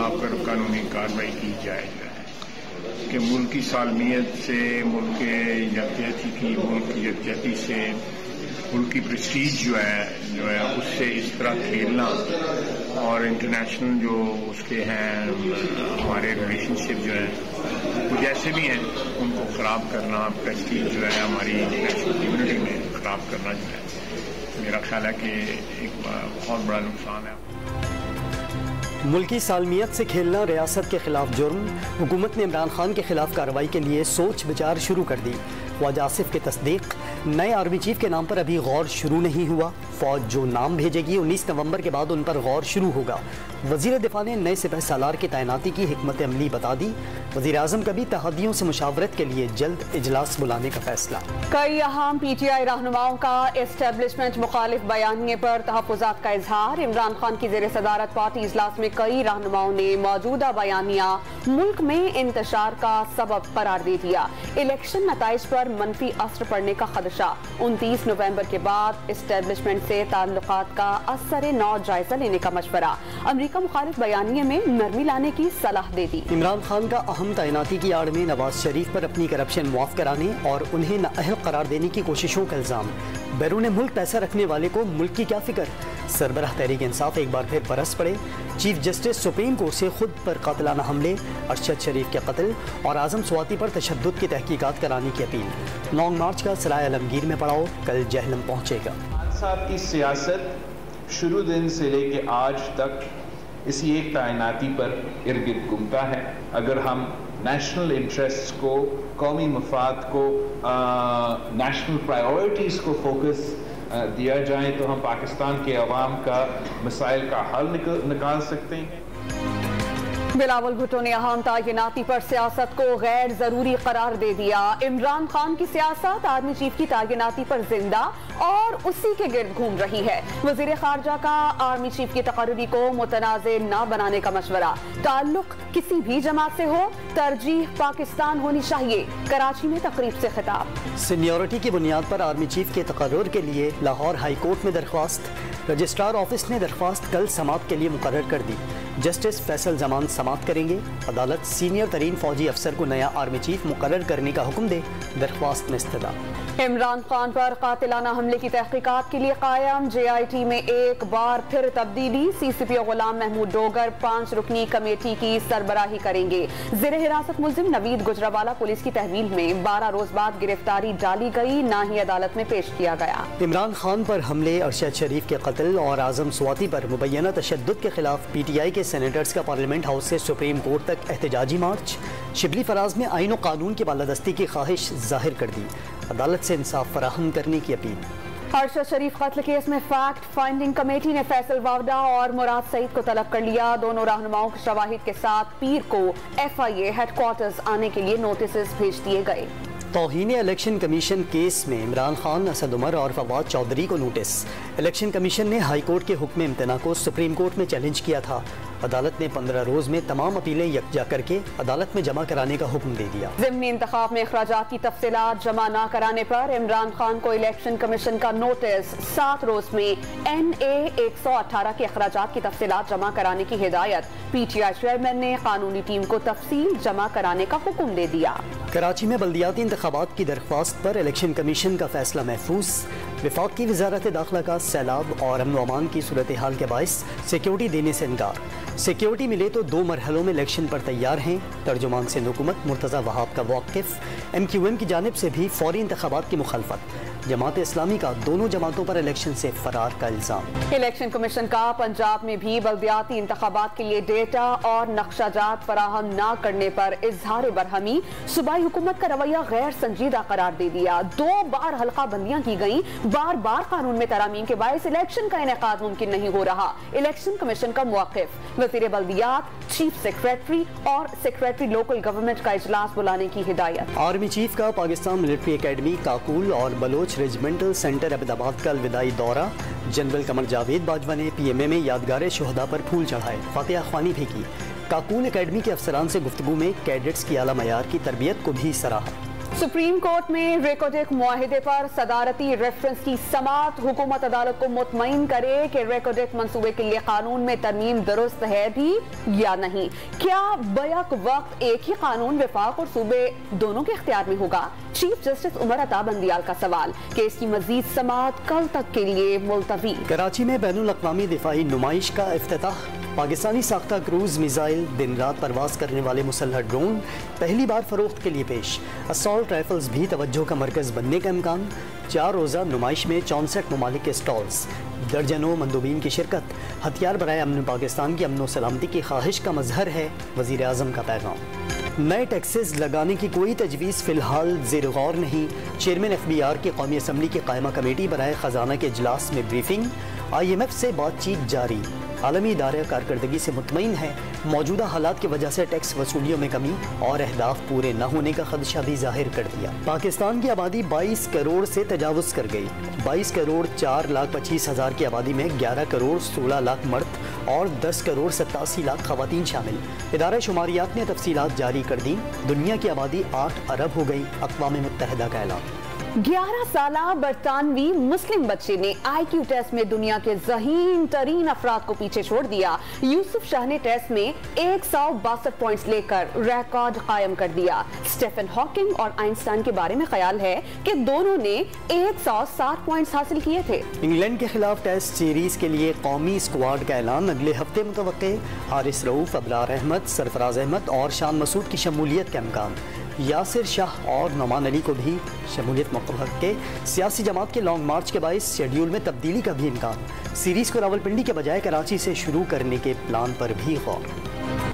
खिलाफ कानूनी कार्रवाई की जाए कि मुल्क की सालमियत से, मुल्क के यकजहती की, मुल्क की यकजहती से, मुल्क की प्रेस्टीज जो है उससे इस तरह खेलना और इंटरनेशनल जो उसके हैं हमारे रिलेशनशिप जो है वो जैसे भी हैं उनको ख़राब करना, प्रेस्टीज जो है हमारी इंटरनेशनल कम्युनिटी में ख़राब करना जो है मेरा ख्याल है कि एक बहुत बड़ा नुकसान है। मुल्की सालमियत से खेलना रियासत के खिलाफ जुर्म। हुकूमत ने इमरान खान के खिलाफ कार्रवाई के लिए सोच विचार शुरू कर दी। ख्वाजा आसिफ की तस्दीक। नए आर्मी चीफ के नाम पर अभी गौर शुरू नहीं हुआ। फौज जो नाम भेजेगी 19 नवंबर के बाद उन पर गौर शुरू होगा। वजीर दिफा ने नए सिपह सालार की तैनाती की हिकमत अमली बता दी। वजीर आजम का भी तहदियों से मुशावरत के लिए जल्द इजलास बुलाने का फैसला। कई अहम PTI रहनुमाओं का एस्टेब्लिशमेंट मुखालिफ बयानिए पर तहफ़्फ़ुज़ात का इजहार। इमरान खान की ज़ेर सदारत पार्टी इजलास में कई रहनुमाओं ने मौजूदा बयानिया मुल्क में इंतशार का सबब करार दे दिया। इलेक्शन नताइज पर मनफी असर पड़ने का खदशा। 29 नवंबर के बाद एस्टेब्लिशमेंट से ताल्लुकात का असर नौ जायजा लेने का मशवरा। अमरीका मुखालिफ बयानिए में नरमी लाने की सलाह दे दी। इमरान खान का अहम तैनाती की आड़ में नवाज शरीफ पर अपनी करप्शन मुआफ कराने और उन्हें नाअहल करार देने की कोशिशों का इल्जाम। बैरून मुल्क पैसा रखने वाले को मुल्क की क्या फिक्र। सरबराह तहरीक इंसाफ एक बार फिर बरस पड़े। चीफ जस्टिस सुप्रीम कोर्ट से खुद पर कातिलाना हमले, अरशद शरीफ के कत्ल और आजम स्वाति पर तशद्दुद की तहकीकात कराने की अपील। लॉन्ग मार्च का सराय आलमगीर में पड़ाव कल जहलम पहुंचेगा। साहब की सियासत शुरू दिन से लेके आज तक इसी एक तैनाती पर इर्द गिर्द घूमता है। अगर हम नेशनल इंटरेस्ट को, कौमी मफाद को, नेशनल प्रायोरिटीज़ को फोकस दिया जाए तो हम पाकिस्तान के अवाम का मसाइल का हल निकाल सकते हैं। बिलावल भुट्टो ने अहम तैनाती पर सियासत को गैर जरूरी करार दे दिया। इमरान खान की सियासत आर्मी चीफ की तैनाती पर जिंदा और उसी के गिर्द घूम रही है। वजीर खारजा का आर्मी चीफ की तकर्री को मुतनाज़ न बनाने का मशवरा। ताल्लुक किसी भी जमात से हो, तरजीह पाकिस्तान होनी चाहिए। कराची में तकरीब से खिताब। सीनियरिटी की बुनियाद पर आर्मी चीफ के तकर्रुर के लिए लाहौर हाई कोर्ट में दरख्वास्त। रजिस्ट्रार ऑफिस ने दरख्वास्त कल समाअत के लिए मुकर्रर कर दी। जस्टिस फैसल जमान समाअत करेंगे। अदालत सीनियर तरीन फौजी अफसर को नया आर्मी चीफ मुकर्रर करने का हुक्म दे। दरख्वास्त में इस्तदा। इमरान खान पर कातिलाना हमले की तहकीकात के लिए कायम JIT में एक बार फिर तब्दीली। CCP गुलाम महमूद डोगर 5 रुकनी कमेटी की सरबराही करेंगे। ज़ेरे हिरासत मुल्जिम नवीद गुजरावाला पुलिस की तहवील में 12 रोज बाद गिरफ्तारी डाली गई, ना ही अदालत में पेश किया गया। इमरान खान पर हमले, अरशद शरीफ के कत्ल और आजम स्वाति पर मुबैना तशद्दुद के खिलाफ PTI के सेनेटर्स का पार्लियामेंट हाउस से सुप्रीम कोर्ट तक एहतजाजी मार्च। शिबली फराज ने आईन और कानून की बालादस्ती की ख्वाहिश जाहिर कर दी। अदालत से इंसाफ फराहम करने की अपील। अरशद शरीफ कत्ल केस में फैक्ट फाइंडिंग कमेटी ने फैसल वावडा और मुराद सईद को तलब कर लिया। दोनों रहनुमाओं के शवाहिद के साथ पीर को FIA हेडक्वार्टर्स आने के लिए नोटिस भेज दिए गए। तौहीन इलेक्शन कमीशन केस में इमरान खान, असद उमर और फवाद चौधरी को नोटिस। इलेक्शन कमीशन ने हाई कोर्ट के हुक्म इम्तना को सुप्रीम कोर्ट में चैलेंज किया था। अदालत ने 15 रोज में तमाम अपीलें यकजा करके अदालत में जमा कराने का हुक्म दे दिया। ज़िमनी इंतखाब में अखराजात की तफसीलात जमा न कराने पर इमरान खान को इलेक्शन कमीशन का नोटिस। 7 रोज में NA 118 के अखराजात की तफसीलात जमा कराने की हिदायत। PTI चेयरमैन ने कानूनी टीम को तफसील जमा कराने का हुक्म दे दिया। कराची में बल्दियाती इंतखाबात की दरख्वास्त पर इलेक्शन कमीशन का फैसला महफूज। विफाक की वजारत दाखिला का सैलाब और अमन अमान की सूरत हाल के बायस सिक्योरिटी देने से इनकार। सिक्योरिटी मिले तो 2 मरहलों में इलेक्शन पर तैयार हैं। तर्जुमान से हुकूमत मुर्तज़ा वहाब का वाकिफ। MQM की जानिब से भी फौरी इंतखाबात की मुखालफत। जमात इस्लामी का दोनों जमातों पर इलेक्शन से फरार का इल्जाम। इलेक्शन कमीशन का पंजाब में भी बल्दियाती इंतखाबात के लिए डेटा और नक्शाजात फराहम न करने पर इजहार बरहमी। सूबाई हुकूमत का रवैया गैर संजीदा करार दे दिया। 2 बार हल्का बंदियां की गई। बार बार कानून में तरामीम के बायस इलेक्शन का इनेकाद मुमकिन नहीं हो रहा। इलेक्शन कमीशन का मुवाक्किफ। वज़ीर बल्दियात, चीफ सेक्रेटरी और सेक्रेटरी लोकल गवर्नमेंट का इजलास बुलाने की हिदायत। आर्मी चीफ का पाकिस्तान मिलिट्री अकेडमी, काकुल और बलोच रेजिमेंटल सेंटर अहमदाबाद का अलविदाई दौरा। जनरल कमर जावेद बाजवा ने PMA में यादगार शोहदा पर फूल चढ़ाए, फातिहा ख्वानी भी की। काकुल अकेडमी के अफसरान से गुफ्तगू में कैडेट्स की आला मयार की तरबियत को भी सराहा। सुप्रीम कोर्ट में रेकोडेक मुआहिदे पर सदारती रेफरेंस की समात। हुकूमत अदालत को मुतमईन करे कि रेकोडेक मंसूबे के लिए कानून में तरमीम दुरुस्त है भी या नहीं। क्या बैक वक्त एक ही कानून वफाक और सूबे दोनों के इख्तियार में होगा? चीफ जस्टिस उमर अता बंदियाल का सवाल। केस की मजीद समात कल तक के लिए मुलतवी। कराची में बैनुल अक़वामी दिफाई नुमाइश का इफ्तिताह। पाकिस्तानी साख्ता क्रूज मिसाइल, दिन रात परवाज करने वाले मुसल्लह ड्रोन पहली बार फरोख्त के लिए पेश। असॉल्ट राइफल्स भी तवज्जो का मरकज बनने का इम्कान। 4 रोज़ा नुमाइश में 64 ममालिक के स्टॉल्स, दर्जनों मंदूबीन की शिरकत। हथियार बराए अमन पाकिस्तान की अमन व सलामती की ख्वाहिश का मजहर है, वज़ीर आज़म का पैगाम। नए टैक्सेस लगाने की कोई तजवीज़ फ़िलहाल ज़ेर गौर नहीं। चेयरमैन FBR की कौमी असम्बली की कायमा कमेटी बराए ख़जाना के इजलास में ब्रीफिंग। IMF से बातचीत जारी। आलमी इदारे कारकर्दगी से मुतमईन है। मौजूदा हालात की वजह से टैक्स वसूलियों में कमी और अहदाफ पूरे न होने का खदशा भी जाहिर कर दिया। पाकिस्तान की आबादी 22 करोड़ से तजावुज़ कर गई। 22 करोड़ 4,25,000 की आबादी में 11 करोड़ 16 लाख मर्द और 10 करोड़ 87 लाख खवातीन शामिल। इदारा शुमारियात ने तफसीलात जारी कर दी। दुनिया की आबादी 8 अरब हो गई। अक़वाम मुत्तहिदा का ऐलान। 11 साला बरतानवी मुस्लिम बच्चे ने IQ टेस्ट में दुनिया के ज़हीन तरीन अफराद को पीछे छोड़ दिया। यूसुफ शाह ने टेस्ट में 162 पॉइंट्स लेकर रिकॉर्ड कायम कर दिया। स्टीफन हॉकिंग और आइंस्टाइन के बारे में ख्याल है कि दोनों ने 107 पॉइंट्स हासिल किए थे। इंग्लैंड के खिलाफ टेस्ट सीरीज के लिए कौमी स्क्वाड का ऐलान अगले हफ्ते मुतवक्के। हारिस रऊफ, अबरार अहमद, सरफराज अहमद और शान मसूद की शमूलियत का इम्कान। यासिर शाह और नौमान अली को भी शमूलियत मुतवक्के के। सियासी जमात के लॉन्ग मार्च के बाइस शेड्यूल में तब्दीली का भी इम्कान। सीरीज को रावलपिंडी के बजाय कराची से शुरू करने के प्लान पर भी गौर।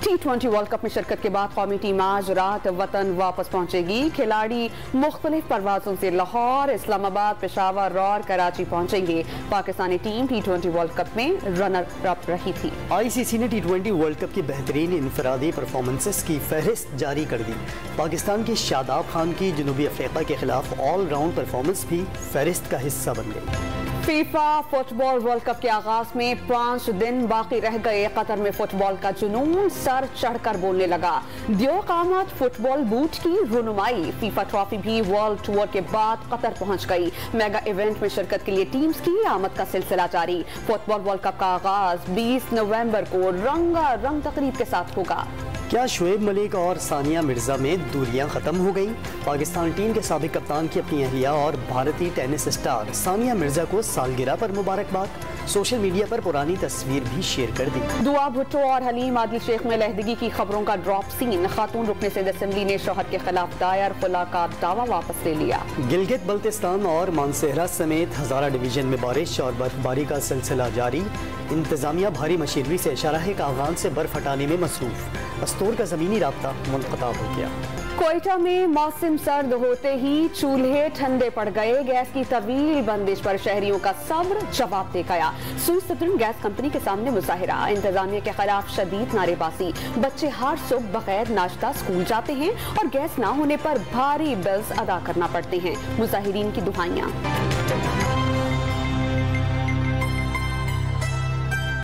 T20 वर्ल्ड कप में शिरकत के बाद कौमी टीम आज रात वतन वापस पहुंचेगी। खिलाड़ी मुख्तलिफ परवाजों से लाहौर, इस्लामाबाद, पेशावर और कराची पहुंचेंगे। Pakistani team T20 world cup में रनर अप रही थी। ICC ने T20 वर्ल्ड कप की बेहतरीन इनफरादी परफॉर्मेंसेस की फहरिस्त जारी कर दी। पाकिस्तान के शादाब खान की जनूबी अफ्रीका के खिलाफ ऑल राउंड परफॉर्मेंस भी फहरिस्त का हिस्सा बन गई। फीफा फुटबॉल वर्ल्ड कप के आगाज में 5 दिन बाकी रह गए। कतर में फुटबॉल का जुनून सर चढ़कर बोलने लगा। दियो कामत फुटबॉल बूट की रुनुमाई। फीफा ट्रॉफी भी वर्ल्ड टूर के बाद कतर पहुंच गई। मेगा इवेंट में शिरकत के लिए टीम्स की आमद का सिलसिला जारी। फुटबॉल वर्ल्ड कप का आगाज 20 नवंबर को रंगारंग तकरीब के साथ होगा। क्या शुएब मलिक और सानिया मिर्जा में दूरियां खत्म हो गई? पाकिस्तान टीम के साबिक कप्तान की अपनी अहलिया और भारतीय टेनिस स्टार सानिया मिर्जा को सालगिरह पर मुबारकबाद। सोशल मीडिया पर पुरानी तस्वीर भी शेयर कर दी। दुआ भुट्टो और हलीम आदिल शेख में लहदगी की खबरों का ड्रॉप सीन। खातून रुकने से असेंबली ने शौहर के खिलाफ दायर खुला का दावा वापस ले लिया। गिलगित बल्तिस्तान और मानसेहरा समेत हजारा डिवीजन में बारिश और बर्फबारी का सिलसिला जारी। इंतजामिया भारी मशीनरी से शराह कागान से बर्फ हटाने में मसरूफ। अस्तोर का जमीनी राब्ता मुनक़ता हो गया। कोयटा में मौसम सर्द होते ही चूल्हे ठंडे पड़ गए। गैस की तवील बंदिश पर शहरियों का सब्र जवाब दे गया। सुइस गैस कंपनी के सामने मुजाहिरा। इंतजामिया के खिलाफ शदीद नारेबाजी। बच्चे हर सुबह बगैर नाश्ता स्कूल जाते हैं और गैस ना होने पर भारी बिल्स अदा करना पड़ते हैं। मुजाहिरीन की दुहाइयां।